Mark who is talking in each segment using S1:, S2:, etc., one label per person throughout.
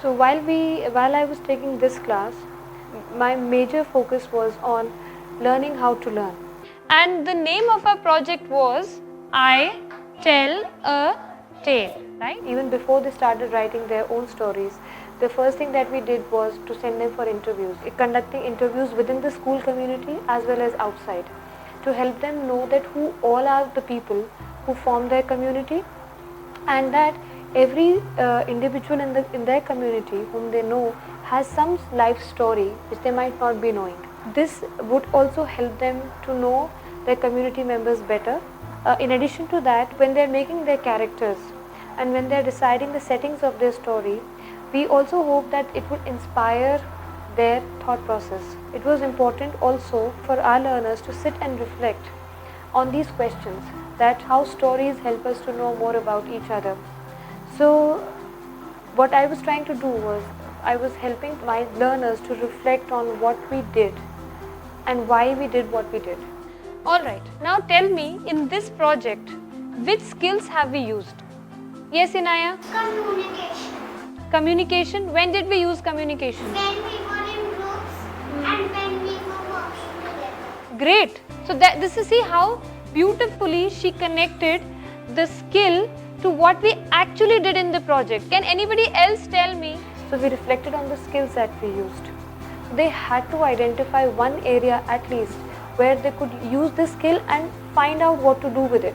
S1: So while I was taking this class, my major focus was on learning how to learn.
S2: And the name of our project was I Tell a Tale, right?
S1: Even before they started writing their own stories, the first thing that we did was to send them for interviews, conducting interviews within the school community as well as outside, to help them know that who all are the people who form their community, and that every individual in their community whom they know has some life story which they might not be knowing. This would also help them to know their community members better. In addition to that, when they are making their characters and when they are deciding the settings of their story, we also hope that it would inspire their thought process. It was important also for our learners to sit and reflect on these questions, that how stories help us to know more about each other. So what I was trying to do was, I was helping my learners to reflect on what we did and why we did what we did.
S2: Alright, now tell me, in this project, which skills have we used? Yes, Inaya?
S3: Communication.
S2: Communication. When did we use communication?
S3: When we were in groups and when we were working together.
S2: Great. So this is, see how beautifully she connected the skill to what we actually did in the project. Can anybody else tell me?
S1: So we reflected on the skills that we used. They had to identify one area at least where they could use this skill and find out what to do with it.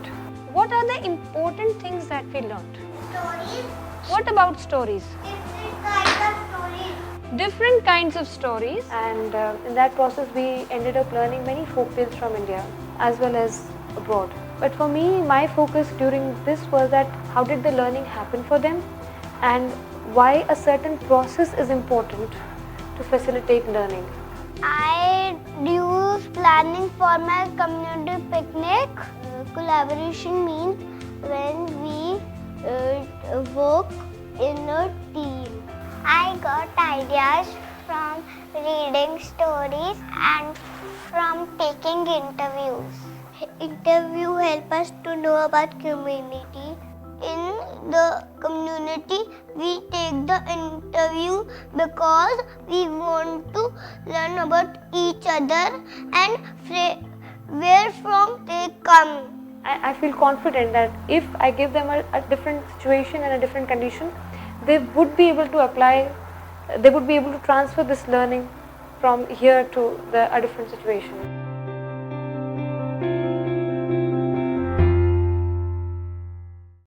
S2: What are the important things that we learned?
S3: Stories.
S2: What about stories?
S3: Different kinds of stories.
S2: Different kinds of stories.
S1: And in that process we ended up learning many folk tales from India as well as abroad. But for me, my focus during this was that how did the learning happen for them and why a certain process is important to facilitate learning.
S3: I use planning for my community picnic. Collaboration means when we work in a team. I got ideas from reading stories and from taking interviews. Interview help us to know about community. In the community, we take the interview because we want to learn about each other and where from they come.
S1: I feel confident that if I give them a different situation and a different condition, they would be able to apply, they would be able to transfer this learning from here to a different situation.